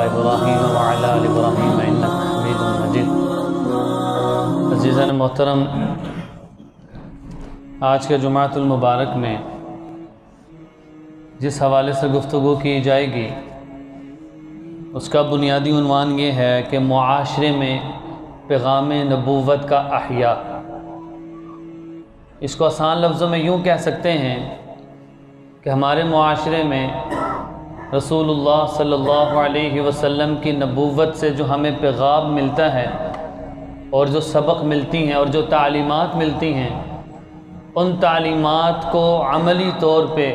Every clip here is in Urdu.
ابراہیم وعلی آل ابراہیم انک حمید مجید۔ عزیزان محترم، آج کے جمعۃ المبارک میں جس حوالے سے گفتگو کی جائے گی اس کا بنیادی عنوان یہ ہے کہ معاشرے میں پیغام نبوت کا احیاء۔ اس کو آسان لفظوں میں یوں کہہ سکتے ہیں کہ ہمارے معاشرے میں رسول اللہ صلی اللہ علیہ وسلم کی نبوت سے جو ہمیں پیغام ملتا ہے اور جو سبق ملتی ہیں اور جو تعلیمات ملتی ہیں، ان تعلیمات کو عملی طور پہ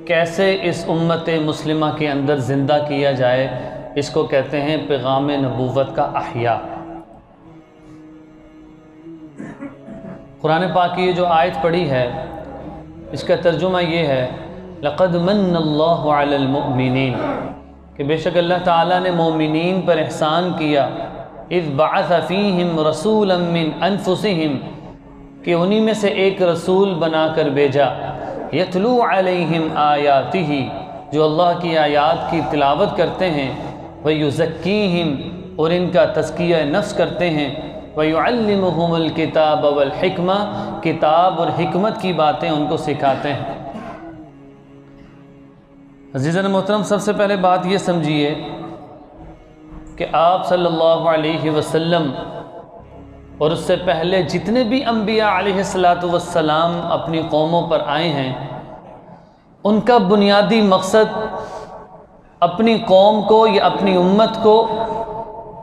کیسے اس امت مسلمہ کے اندر زندہ کیا جائے، اس کو کہتے ہیں پیغام نبوت کا احیاء۔ قرآن پاک کی یہ جو آیت پڑھی ہے اس کا ترجمہ یہ ہے لقد من اللہ علی المؤمنین، کہ بے شک اللہ تعالیٰ نے مومنین پر احسان کیا، اذ بعث فیہم رسولا من انفسہم، کہ انہی میں سے ایک رسول بنا کر بھیجا، یتلو علیہم آیاتہ، جو اللہ کی آیات کی تلاوت کرتے ہیں، ویزکیہم، اور ان کا تزکیہ نفس کرتے ہیں، ویعلمہم الکتاب والحکمہ، کتاب اور حکمت کی باتیں ان کو سکھاتے ہیں۔ عزیزان محترم، سب سے پہلے بات یہ سمجھیے کہ آپ صلی اللہ علیہ وسلم اور اس سے پہلے جتنے بھی انبیاء علیہ السلام اپنی قوموں پر آئے ہیں، ان کا بنیادی مقصد اپنی قوم کو یا اپنی امت کو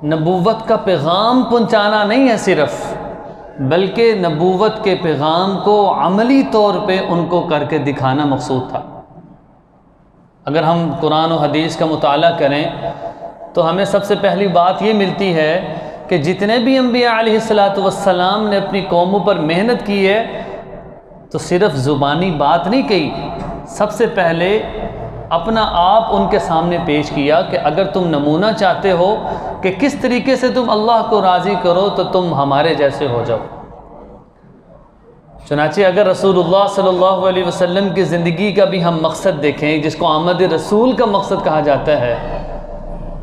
نبوت کا پیغام پہنچانا نہیں ہے صرف، بلکہ نبوت کے پیغام کو عملی طور پہ ان کو کر کے دکھانا مقصود تھا۔ اگر ہم قرآن و حدیث کا مطالعہ کریں تو ہمیں سب سے پہلی بات یہ ملتی ہے کہ جتنے بھی انبیاء علیہ السلام نے اپنی قوموں پر محنت کی ہے تو صرف زبانی بات نہیں کہی، سب سے پہلے اپنا آپ ان کے سامنے پیش کیا کہ اگر تم نمونہ چاہتے ہو کہ کس طریقے سے تم اللہ کو راضی کرو تو تم ہمارے جیسے ہو جاؤ۔ چنانچہ اگر رسول اللہ صلی اللہ علیہ وسلم کی زندگی کا بھی ہم مقصد دیکھیں، جس کو آمد رسول کا مقصد کہا جاتا ہے،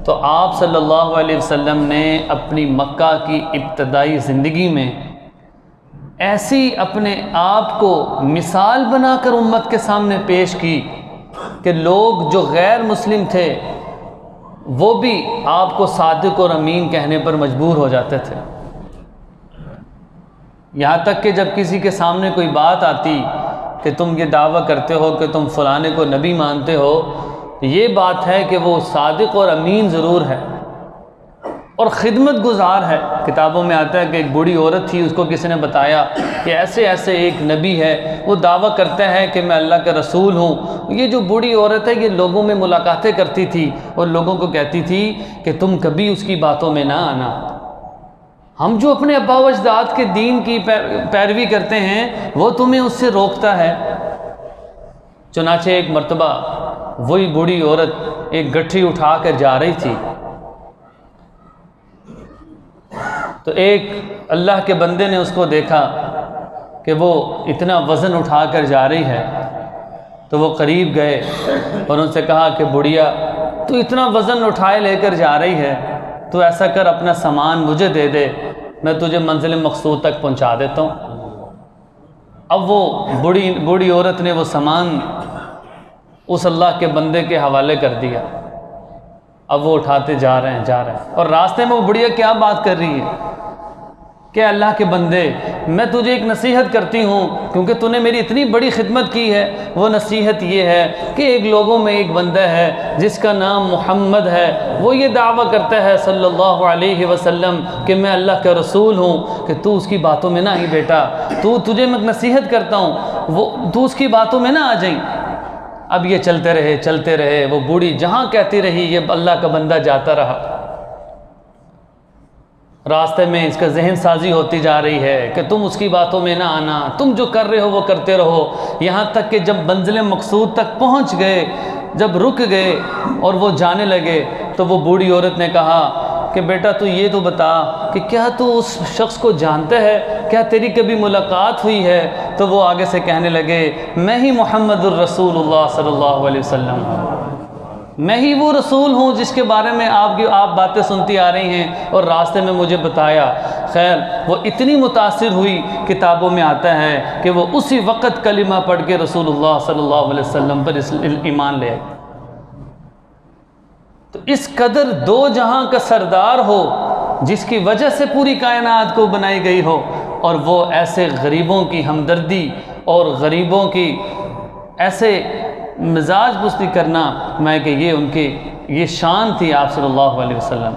تو آپ صلی اللہ علیہ وسلم نے اپنی مکہ کی ابتدائی زندگی میں ایسی اپنے آپ کو مثال بنا کر امت کے سامنے پیش کی کہ لوگ جو غیر مسلم تھے وہ بھی آپ کو صادق اور امین کہنے پر مجبور ہو جاتے تھے۔ یہاں تک کہ جب کسی کے سامنے کوئی بات آتی کہ تم یہ دعویٰ کرتے ہو کہ تم فلانے کو نبی مانتے ہو، یہ بات ہے کہ وہ صادق اور امین ضرور ہے اور خدمت گزار ہے۔ کتابوں میں آتا ہے کہ ایک بوڑھی عورت تھی، اس کو کسی نے بتایا کہ ایسے ایسے ایک نبی ہے، وہ دعویٰ کرتا ہے کہ میں اللہ کا رسول ہوں۔ یہ جو بوڑھی عورت ہے یہ لوگوں میں ملاقاتیں کرتی تھی اور لوگوں کو کہتی تھی کہ تم کبھی اس کی باتوں میں نہ آنا، ہم جو اپنے آباء و اجداد کے دین کی پیروی کرتے ہیں وہ تمہیں اس سے روکتا ہے۔ چنانچہ ایک مرتبہ وہی بوڑھی عورت ایک گٹھی اٹھا کر جا رہی تھی تو ایک اللہ کے بندے نے اس کو دیکھا کہ وہ اتنا وزن اٹھا کر جا رہی ہے، تو وہ قریب گئے اور ان سے کہا کہ بڑھیا تو اتنا وزن اٹھائے لے کر جا رہی ہے، تو ایسا کر اپنا سامان مجھے دے دے، میں تجھے منزل مقصود تک پہنچا دیتا ہوں۔ اب وہ بوڑھی عورت نے وہ سامان اس اللہ کے بندے کے حوالے کر دیا۔ اب وہ اٹھاتے جا رہے ہیں اور راستے میں وہ بڑھیا کیا بات کر رہی ہے کہ اللہ کے بندے میں تجھے ایک نصیحت کرتی ہوں کیونکہ تو نے میری اتنی بڑی خدمت کی ہے۔ وہ نصیحت یہ ہے کہ ایک لوگوں میں ایک بندہ ہے جس کا نام محمد ہے، وہ یہ دعویٰ کرتا ہے صلی اللہ علیہ وسلم کہ میں اللہ کا رسول ہوں، کہ تو اس کی باتوں میں نہ آئی بیٹا، تجھے میں نصیحت کرتا ہوں، تو اس کی باتوں میں نہ آ جائیں۔ اب یہ چلتے رہے، وہ بوڑھی جہاں کہتی رہی یہ اللہ کا بندہ جاتا رہا۔ راستے میں اس کا ذہن سازی ہوتی جا رہی ہے کہ تم اس کی باتوں میں نہ آنا، تم جو کر رہے ہو وہ کرتے رہو، یہاں تک کہ جب منزل مقصود تک پہنچ گئے، جب رک گئے اور وہ جانے لگے تو وہ بوڑھی عورت نے کہا کہ بیٹا تو یہ تو بتا کہ کیا تو اس شخص کو جانتا ہے، کیا تیری کبھی ملاقات ہوئی ہے؟ تو وہ آگے سے کہنے لگے میں ہی محمد الرسول اللہ صلی اللہ علیہ وسلم۔ میں ہی وہ رسول ہوں جس کے بارے میں آپ باتیں سنتی آ رہی ہیں اور راستے میں مجھے بتایا۔ خیر وہ اتنی متاثر ہوئی، کتابوں میں آتا ہے کہ وہ اسی وقت کلمہ پڑھ کے رسول اللہ صلی اللہ علیہ وسلم پر ایمان لے آئی۔ تو اس قدر دو جہاں کا سردار ہو جس کی وجہ سے پوری کائنات کو بنائی گئی ہو، اور وہ ایسے غریبوں کی ہمدردی اور غریبوں کی ایسے مزاج پرستی کرنا، میں کہ یہ ان کی یہ شان تھی آپ صلی اللہ علیہ وسلم۔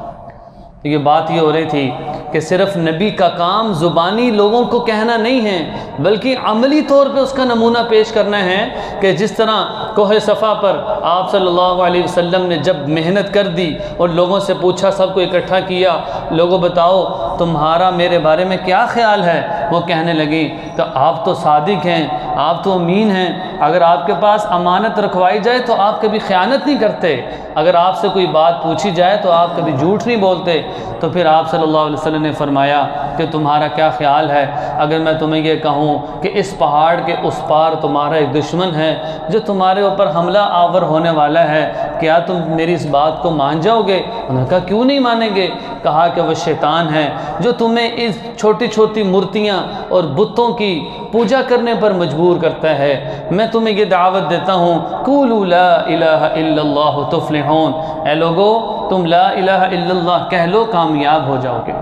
تو یہ بات یہ ہو رہی تھی کہ صرف نبی کا کام زبانی لوگوں کو کہنا نہیں ہے، بلکہ عملی طور پہ اس کا نمونہ پیش کرنا ہے کہ جس طرح کوہ صفا پر آپ صلی اللہ علیہ وسلم نے جب محنت کر دی اور لوگوں سے پوچھا، سب کو اکٹھا کیا، لوگوں بتاؤ تمہارا میرے بارے میں کیا خیال ہے؟ وہ کہنے لگی تو آپ تو صادق ہیں، آپ تو امین ہیں، اگر آپ کے پاس امانت رکھوائی جائے تو آپ کبھی خیانت نہیں کرتے، اگر آپ سے کوئی بات پوچھی جائے تو آپ کبھی جھوٹ نہیں بولتے۔ تو پھر آپ صلی اللہ علیہ وسلم نے فرمایا کہ تمہارا کیا خیال ہے اگر میں تمہیں یہ کہوں کہ اس پہاڑ کے اس پار تمہارا ایک دشمن ہے جو تمہارے اوپر حملہ آور ہونے والا ہے، کیا تم میری اس بات کو مان جاؤ گے؟ انہوں نے کہا کیوں نہیں مانیں گے؟ کہا کہ وہ شیطان ہے جو تمہیں اس چھوٹی چھوٹی مورتیاں اور بتوں کی پوجا کرنے پر مجبور کرتا ہے۔ میں تمہیں یہ دعوت دیتا ہوں، قولوا لا الہ الا اللہ تفلحون، اے لوگو تم لا الہ الا اللہ کہہ لو، کامیاب ہو جاؤ گے۔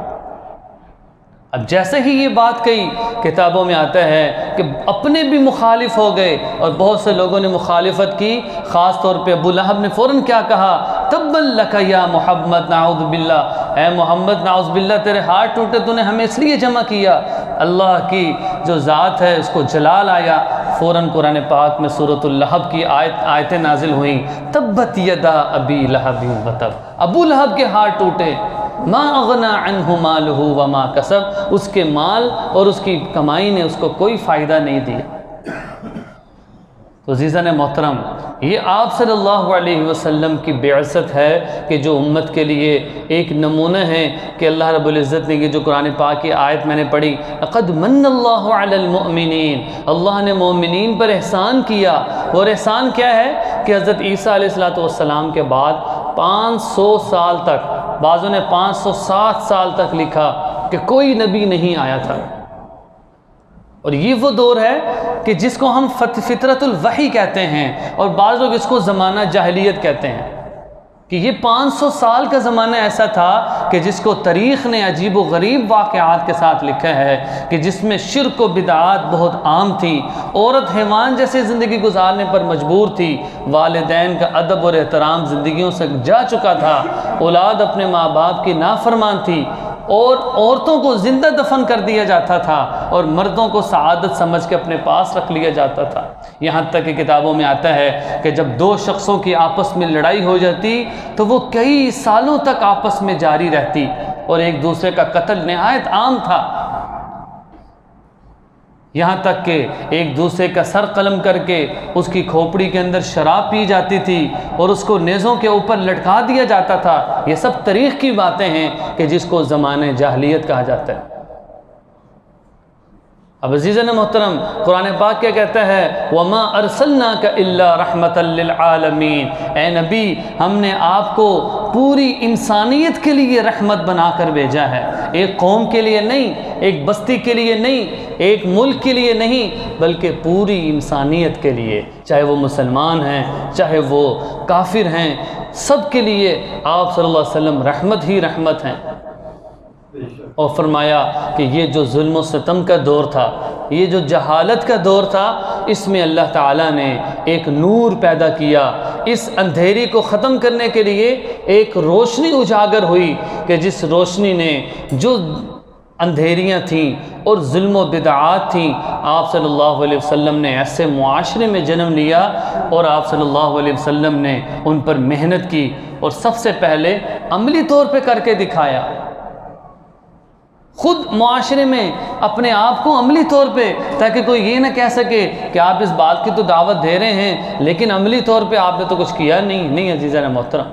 اب جیسے ہی یہ بات کہی، کتابوں میں آتا ہے کہ اپنے بھی مخالف ہو گئے اور بہت سے لوگوں نے مخالفت کی، خاص طور پہ ابو لہب نے فوراً کیا کہا، تبا لک یا محمد نعوذ باللہ، اے محمد نعوذ باللہ تیرے ہاتھ ٹوٹے، تو نے ہمیں اس لیے جمع کیا۔ اللہ کی جو ذات ہے اس کو جلال آیا، فوراً قرآن پاک میں سورۃ اللہب کی آیتیں نازل ہوئیں، تبت یدا ابی لہب وتب، ابو لہب کے ہاتھ ٹوٹے، ما اغنا عنہ مالہ وما کسب، اس کے مال اور اس کی کمائی نے اس کو کوئی فائدہ نہیں دیا۔ تو عزیزان محترم، یہ آپ صلی اللہ علیہ وسلم کی بعثت ہے کہ جو امت کے لیے ایک نمونہ ہے کہ اللہ رب العزت نے یہ جو قرآن پاک کی آیت میں نے پڑھی، لقد من اللہ علی المؤمنین، اللہ نے مومنین پر احسان کیا، اور احسان کیا ہے کہ حضرت عیسیٰ علیہ السلام کے بعد 500 سال تک، بعضوں نے 507 سال تک لکھا کہ کوئی نبی نہیں آیا تھا۔ اور یہ وہ دور ہے کہ جس کو ہم فطرت الوحی کہتے ہیں، اور بعض لوگ اس کو زمانہ جاہلیت کہتے ہیں، کہ یہ 500 سال کا زمانہ ایسا تھا کہ جس کو تاریخ نے عجیب و غریب واقعات کے ساتھ لکھا ہے، کہ جس میں شرک و بدعات بہت عام تھی، عورت حیوان جیسے زندگی گزارنے پر مجبور تھی، والدین کا ادب اور احترام زندگیوں سے جا چکا تھا، اولاد اپنے ماں باپ کی نافرمان تھی، اور عورتوں کو زندہ دفن کر دیا جاتا تھا، اور مردوں کو سعادت سمجھ کے اپنے پاس رکھ لیا جاتا تھا۔ یہاں تک کہ کتابوں میں آتا ہے کہ جب دو شخصوں کی آپس میں لڑائی ہو جاتی تو وہ کئی سالوں تک آپس میں جاری رہتی، اور ایک دوسرے کا قتل نہایت عام تھا، یہاں تک کہ ایک دوسرے کا سر قلم کر کے اس کی کھوپڑی کے اندر شراب پی جاتی تھی اور اس کو نیزوں کے اوپر لٹکا دیا جاتا تھا۔ یہ سب تاریخ کی باتیں ہیں کہ جس کو زمانہ جاہلیت کہا جاتا ہے۔ اب عزیزان محترم، قرآن پاک کیا کہتا ہے، وَمَا أَرْسَلْنَاكَ إِلَّا رَحْمَةً لِلْعَالَمِينَ، اے نبی ہم نے آپ کو پوری انسانیت کے لیے رحمت بنا کر بھیجا ہے، ایک قوم کے لیے نہیں، ایک بستی کے لیے نہیں، ایک ملک کے لیے نہیں، بلکہ پوری انسانیت کے لیے، چاہے وہ مسلمان ہیں چاہے وہ کافر ہیں، سب کے لیے آپ صلی اللہ علیہ وسلم رحمت ہی رحمت ہیں۔ اور فرمایا کہ یہ جو ظلم و ستم کا دور تھا، یہ جو جہالت کا دور تھا، اس میں اللہ تعالیٰ نے ایک نور پیدا کیا، اس اندھیری کو ختم کرنے کے لیے ایک روشنی اجاگر ہوئی، کہ جس روشنی نے جو اندھیریاں تھیں اور ظلم و بدعات تھیں، آپ صلی اللہ علیہ وسلم نے ایسے معاشرے میں جنم لیا، اور آپ صلی اللہ علیہ وسلم نے ان پر محنت کی، اور سب سے پہلے عملی طور پہ کر کے دکھایا، خود معاشرے میں اپنے آپ کو عملی طور پہ، تاکہ کوئی یہ نہ کہہ سکے کہ آپ اس بات کی تو دعوت دے رہے ہیں لیکن عملی طور پہ آپ نے تو کچھ کیا نہیں عزیزان محترم۔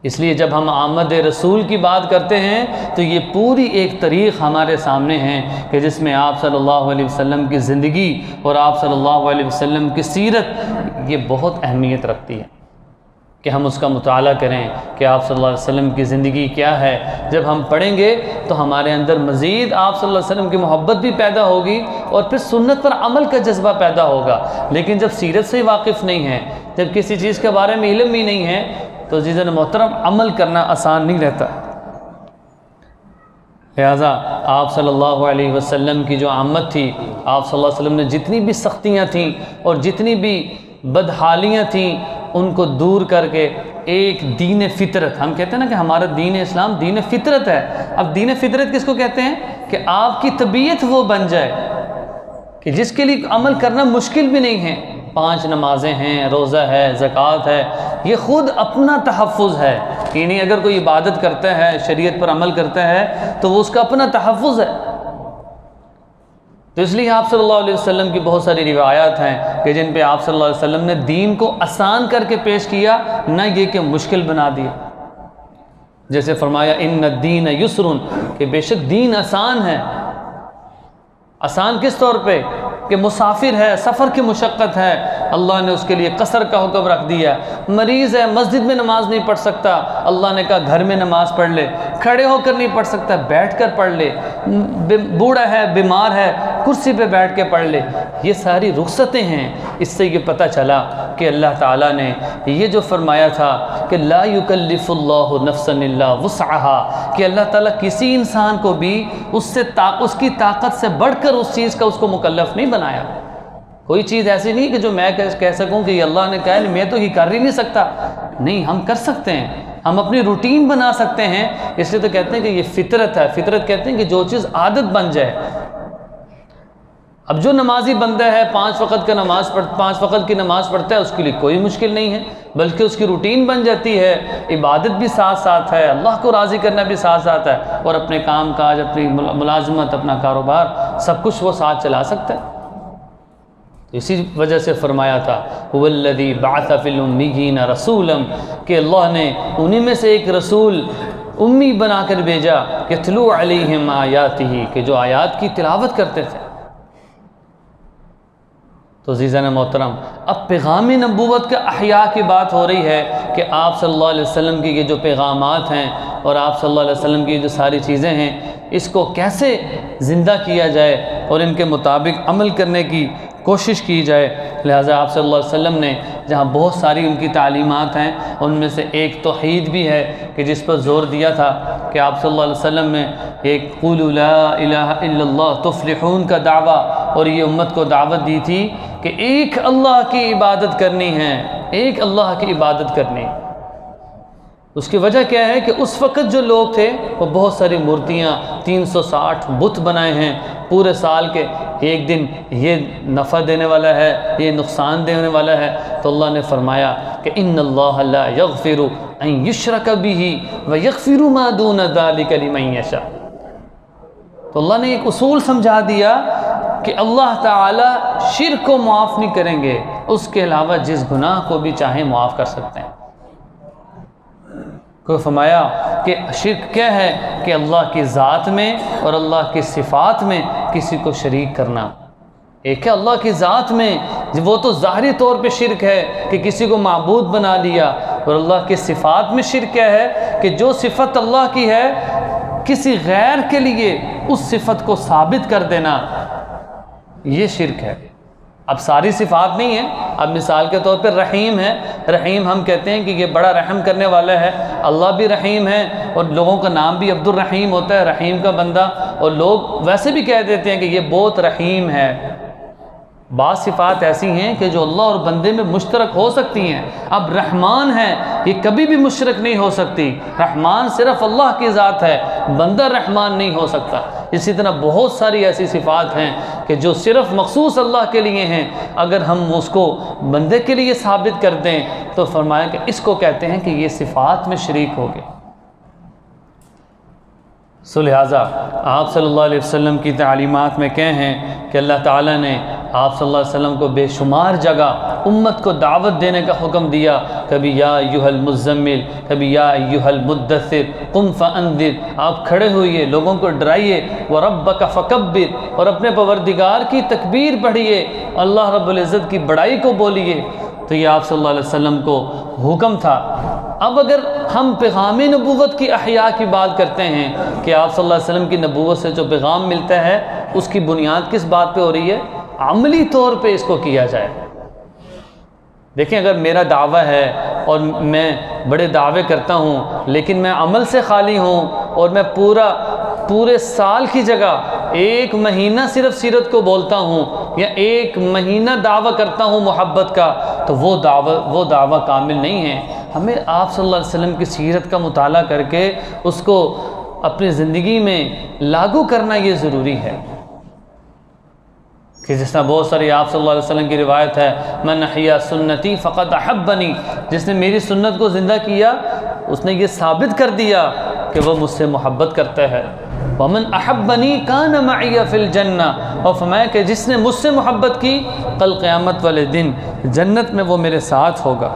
اس لیے جب ہم آمد رسول کی بات کرتے ہیں تو یہ پوری ایک تاریخ ہمارے سامنے ہے کہ جس میں آپ صلی اللہ علیہ وسلم کی زندگی اور آپ صلی اللہ علیہ وسلم کی سیرت یہ بہت اہمیت رکھتی ہے۔ کہ ہم اس کا مطالعہ کریں کہ آپ صلی اللہ علیہ وسلم کی زندگی کیا ہے۔ جب ہم پڑھیں گے تو ہمارے اندر مزید آپ صلی اللہ علیہ وسلم کی محبت بھی پیدا ہوگی اور پھر سنت پر عمل کا جذبہ پیدا ہوگا۔ لیکن جب سیرت سے واقف نہیں ہیں، جب کسی چیز کے بارے میں علم بھی نہیں ہے، تو عزیزان محترم عمل کرنا آسان نہیں رہتا۔ لہٰذا آپ صلی اللہ علیہ وسلم کی جو آمد تھی، آپ صلی اللہ علیہ وسلم نے جتنی بھی سختیاں تھیں اور جتنی بھی بدحالیاں تھیں ان کو دور کر کے ایک دین فطرت، ہم کہتے ہیں نا کہ ہمارا دین اسلام دین فطرت ہے۔ اب دین فطرت کس کو کہتے ہیں؟ کہ آپ کی طبیعت وہ بن جائے کہ جس کے لیے عمل کرنا مشکل بھی نہیں ہے۔ 5 نمازیں ہیں، روزہ ہے، زکوٰۃ ہے، یہ خود اپنا تحفظ ہے۔ یعنی اگر کوئی عبادت کرتا ہے، شریعت پر عمل کرتا ہے تو وہ اس کا اپنا تحفظ ہے۔ تو اس لیے آپ صلی اللہ علیہ وسلم کی بہت ساری روایات ہیں کہ جن پہ آپ صلی اللہ علیہ وسلم نے دین کو آسان کر کے پیش کیا، نہ یہ کہ مشکل بنا دیا۔ جیسے فرمایا ان الدین یسر، کہ بے شک دین آسان ہے۔ آسان کس طور پہ؟ کہ مسافر ہے، سفر کی مشقت ہے، اللہ نے اس کے لیے قصر کا حکم رکھ دیا۔ مریض ہے، مسجد میں نماز نہیں پڑھ سکتا، اللہ نے کہا گھر میں نماز پڑھ لے۔ کھڑے ہو کر نہیں پڑھ سکتا، بیٹھ کر پڑھ لے۔ بوڑھا ہے، بیمار ہے، کرسی پہ بیٹھ کے پڑھ لے۔ یہ ساری رخصتیں ہیں۔ اس سے یہ پتہ چلا کہ اللہ تعالیٰ نے یہ جو فرمایا تھا کہ لا یکلف اللہ نفسا الا وسعها، کہ اللہ تعالیٰ کسی انسان کو بھی اس کی طاقت سے بڑھ کر اس چیز کا اس کو مکلف نہیں بنایا۔ کوئی چیز ایسی نہیں کہ جو میں کہہ سکوں کہ یہ اللہ نے کہا میں تو یہ کر ہی نہیں سکتا۔ نہیں، ہم کر سکتے ہیں، ہم اپنی روٹین بنا سکتے ہیں۔ اس لیے تو کہتے ہیں کہ یہ فطرت ہے۔ فطرت کہتے ہیں کہ جو چیز عادت بن جائے۔ اب جو نمازی بندہ ہے 5 وقت کی نماز پڑھتا ہے، اس کے لیے کوئی مشکل نہیں ہے، بلکہ اس کی روٹین بن جاتی ہے، عبادت بھی ساتھ ساتھ ہے، اللہ کو راضی کرنا بھی ساتھ ساتھ ہے، اور اپنے کام کاج، اپنی ملازمت، اپنا کاروبار، سب کچھ وہ ساتھ چلا سکتا ہے۔ اسی وجہ سے فرمایا تھا هو الذی بعث فی الامیین رسولا، کہ اللہ نے انہی میں سے ایک رسول امی بنا کر بھیجا، یتلو علیہم آیاتہ، کہ جو آیات کی تلاوت کرتے تھے۔ تو عزیزان محترم، اب پیغام نبوت کا احیاء کی بات ہو رہی ہے کہ آپ صلی اللہ علیہ وسلم کی یہ جو پیغامات ہیں اور آپ صلی اللہ علیہ وسلم کی جو ساری چیزیں ہیں، اس کو کیسے زندہ کیا جائے اور ان کے مطابق عمل کرنے کی کوشش کی جائے۔ لہٰذا آپ صلی اللہ علیہ وسلم نے جہاں بہت ساری ان کی تعلیمات ہیں، ان میں سے ایک توحید بھی ہے کہ جس پر زور دیا تھا کہ آپ صلی اللہ علیہ وسلم نے ایک قولوا لا الہ الا اللہ تفلحون کا دعویٰ، اور یہ امت کو دعوت دی تھی کہ ایک اللہ کی عبادت کرنی ہے، ایک اللہ کی عبادت کرنی۔ اس کی وجہ کیا ہے کہ اس وقت جو لوگ تھے وہ بہت ساری مورتیاں، 360 بت بنائے ہیں پورے سال کے، ایک دن یہ نفع دینے والا ہے، یہ نقصان دینے والا ہے، تو اللہ نے فرمایا کہ ان اللہ لا یغفر ان یشرک بہ ویغفر ما دون ذلک لمن یشاء۔ تو اللہ نے ایک اصول سمجھا دیا کہ اللہ تعالی شرک کو معاف نہیں کریں گے، اس کے علاوہ جس گناہ کو بھی چاہیں معاف کر سکتے ہیں۔ کو فرمایا کہ شرک کیا ہے کہ اللہ کی ذات میں اور اللہ کی صفات میں کسی کو شریک کرنا۔ ایک ہے اللہ کی ذات میں، وہ تو ظاہری طور پہ شرک ہے کہ کسی کو معبود بنا لیا، اور اللہ کی صفات میں شرک کیا ہے کہ جو صفت اللہ کی ہے کسی غیر کے لیے اس صفت کو ثابت کر دینا، یہ شرک ہے۔ اب ساری صفات نہیں ہیں، اب مثال کے طور پر رحیم ہے، رحیم ہم کہتے ہیں کہ یہ بڑا رحم کرنے والا ہے، اللہ بھی رحیم ہے، اور لوگوں کا نام بھی عبد الرحیم ہوتا ہے، رحیم کا بندہ، اور لوگ ویسے بھی کہہ دیتے ہیں کہ یہ بہت رحیم ہے۔ بعض صفات ایسی ہیں کہ جو اللہ اور بندے میں مشترک ہو سکتی ہیں۔ اب رحمان ہے، یہ کبھی بھی مشترک نہیں ہو سکتی، رحمان صرف اللہ کی ذات ہے، بندہ رحمان نہیں ہو سکتا۔ اسی طرح بہت ساری ایسی صفات ہیں کہ جو صرف مخصوص اللہ کے لیے ہیں، اگر ہم اس کو بندے کے لیے ثابت کر دیں تو فرمایا کہ اس کو کہتے ہیں کہ یہ صفات میں شریک ہو گئے۔ سو لہٰذا آپ صلی اللہ علیہ وسلم کی تعلیمات میں کہے ہیں کہ اللہ تعالیٰ نے آپ صلی اللہ علیہ وسلم کو بے شمار جگہ امت کو دعوت دینے کا حکم دیا، کبھی یا ایھا المزمل، کبھی یا ایھا المدثر قم فانذر، آپ کھڑے ہوئیے، لوگوں کو ڈرائیے، وربک فکبر، اور اپنے پروردگار کی تکبیر پڑھیے، اللہ رب العزت کی بڑائی کو بولیے۔ تو یہ آپ صلی اللہ علیہ وسلم کو حکم تھا۔ اب اگر ہم پیغام نبوت کی احیاء کی بات کرتے ہیں کہ آپ صلی اللہ علیہ وسلم کی نبوت سے جو پیغام ملتا ہے اس کی بنیاد کس بات پہ ہو رہی ہے؟ عملی طور پہ اس کو کیا جائے۔ دیکھیں، اگر میرا دعویٰ ہے اور میں بڑے دعوے کرتا ہوں لیکن میں عمل سے خالی ہوں اور میں پورے سال کی جگہ ایک مہینہ صرف سیرت کو بولتا ہوں یا ایک مہینہ دعویٰ کرتا ہوں محبت کا، تو وہ دعویٰ کامل نہیں ہے۔ ہمیں آپ صلی اللہ علیہ وسلم کی سیرت کا مطالعہ کر کے اس کو اپنی زندگی میں لاگو کرنا یہ ضروری ہے کہ جس طرح بہت ساری آپ صلی اللہ علیہ وسلم کی روایت ہے، من احیا سنتی فقد احبنی، جس نے میری سنت کو زندہ کیا اس نے یہ ثابت کر دیا کہ وہ مجھ سے محبت کرتا ہے۔ ومن احبنی کان معی فی الجنہ، اور فرمایا کہ جس نے مجھ سے محبت کی کل قیامت والے دن جنت میں وہ میرے ساتھ ہوگا۔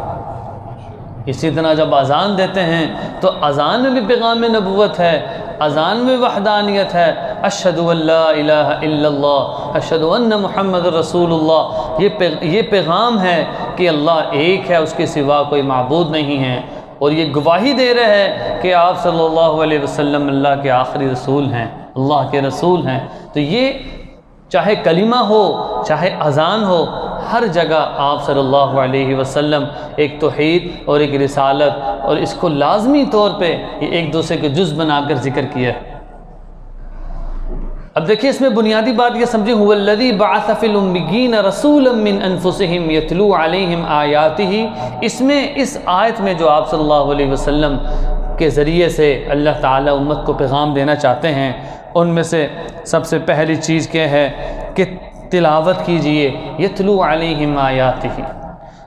اسی طرح جب اذان دیتے ہیں تو اذان میں بھی پیغام نبوت ہے، اذان میں وحدانیت ہے، اشہد ان لا الہ الا اللہ اشہد ان محمد رسول اللہ، یہ پیغام ہے کہ اللہ ایک ہے، اس کے سوا کوئی معبود نہیں ہے، اور یہ گواہی دے رہے ہیں کہ آپ صلی اللہ علیہ وسلم اللہ کے آخری رسول ہیں، اللہ کے رسول ہیں۔ تو یہ چاہے کلمہ ہو چاہے اذان ہو، ہر جگہ آپ صلی اللہ علیہ وسلم ایک توحید اور ایک رسالت اور اس کو لازمی طور پہ یہ ایک دوسرے کے جز بنا کر ذکر کیا ہے۔ اب دیکھیں، اس میں بنیادی بات یہ سمجھیں، هو الذی بعث فی الامیین رسولا من انفسہم یتلو علیہم آیاتہ، اس میں اس آیت میں جو آپ صلی اللہ علیہ وسلم کے ذریعے سے اللہ تعالیٰ امت کو پیغام دینا چاہتے ہیں، ان میں سے سب سے پہلی چیز کیا ہے کہ تلاوت کیجئے، یتلو علیہم آیاتہ۔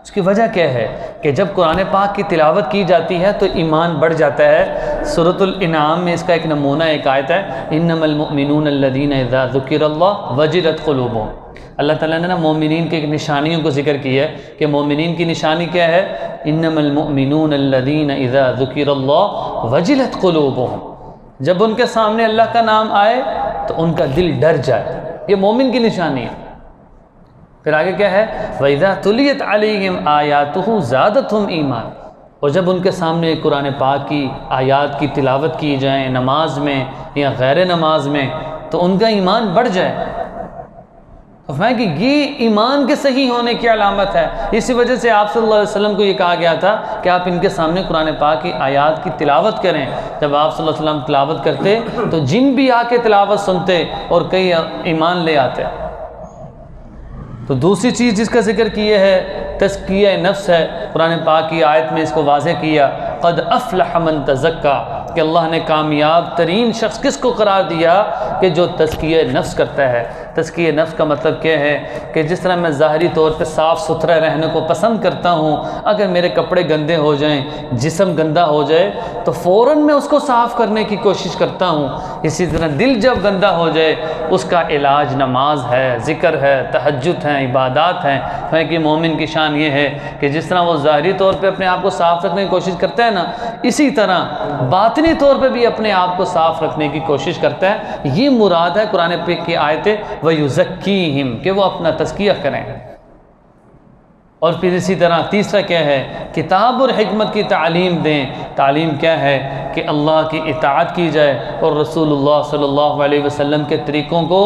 اس کی وجہ کیا ہے کہ جب قرآن پاک کی تلاوت کی جاتی ہے تو ایمان بڑھ جاتا ہے۔ سورۃ الانعام میں اس کا ایک نمونہ ایک آیت ہے، انما المؤمنون الذین اذا ذکر اللہ وجلت قلوبہم۔ اللہ تعالیٰ نے مومنین کے نشانیوں کو ذکر کیا ہے کہ مومنین کی نشانی کیا ہے، انما المؤمنون الذین اذا ذکر اللہ وجلت قلوبہم، جب ان کے سامنے اللہ کا نام آئے تو ان کا دل ڈر جائے، یہ مومن کی نشانی ہے۔ پھر آگے کیا ہے، وَإِذَا تُلِيَتْ عَلَيْهِمْ آيَاتُهُ زَادَتْهُمْ ایمان، اور جب ان کے سامنے قرآن پاک کی آیات کی تلاوت کی جائیں نماز میں یا غیر نماز میں تو ان کا ایمان بڑھ جائے۔ فرمایا کہ یہ ایمان کے صحیح ہونے کی علامت ہے۔ اسی وجہ سے آپ صلی اللہ علیہ وسلم کو یہ کہا گیا تھا کہ آپ ان کے سامنے قرآن پاک کی آیات کی تلاوت کریں۔ جب آپ صلی اللہ علیہ وسلم تلاوت کرتے تو جن بھی آ کے تلاوت سنتے اور کئی ایمان لے آتے۔ تو دوسری چیز جس کا ذکر کیے ہے تزکیہ نفس ہے۔ قرآن پاک کی آیت میں اس کو واضح کیا، قد افلح من تزکا، کہ اللہ نے کامیاب ترین شخص کس کو قرار دیا کہ جو تزکیہ نفس کرتا ہے۔ تزکیہ نفس کا مطلب کیا ہے کہ جس طرح میں ظاہری طور پہ صاف ستھرا رہنے کو پسند کرتا ہوں، اگر میرے کپڑے گندے ہو جائیں، جسم گندا ہو جائے تو فوراً میں اس کو صاف کرنے کی کوشش کرتا ہوں، اسی طرح دل جب گندا ہو جائے اس کا علاج نماز ہے، ذکر ہے، تہجد ہیں، عبادات ہیں۔ کہ مومن کی شان یہ ہے کہ جس طرح وہ ظاہری طور پہ اپنے آپ کو صاف رکھنے کی کوشش کرتا ہے نا، اسی طرح باطنی طور پہ بھی اپنے آپ کو صاف رکھنے کی کوشش کرتا ہے۔ یہ مراد ہے قرآن پاک کی آیت وَيُزَكِّيهِمْ، کہ وہ اپنا تزکیہ کریں۔ اور پھر اسی طرح تیسرا کیا ہے، کتاب اور حکمت کی تعلیم دیں۔ تعلیم کیا ہے کہ اللہ کی اطاعت کی جائے اور رسول اللہ صلی اللہ علیہ وسلم کے طریقوں کو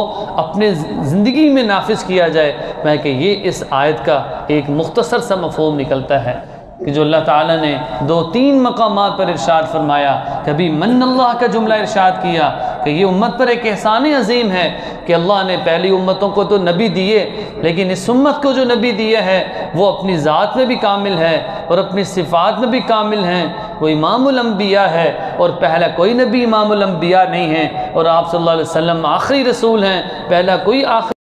اپنے زندگی میں نافذ کیا جائے۔ میں کہ یہ اس آیت کا ایک مختصر سا مفہوم نکلتا ہے کہ جو اللہ تعالیٰ نے 2-3 مقامات پر ارشاد فرمایا، کبھی من اللہ کا جملہ ارشاد کیا کہ یہ امت پر ایک احسان عظیم ہے کہ اللہ نے پہلی امتوں کو تو نبی دیے، لیکن اس امت کو جو نبی دیا ہے وہ اپنی ذات میں بھی کامل ہے اور اپنی صفات میں بھی کامل ہیں، وہ امام الانبیاء ہے، اور پہلا کوئی نبی امام الانبیاء نہیں ہے، اور آپ صلی اللہ علیہ وسلم آخری رسول ہیں، پہلا کوئی آخری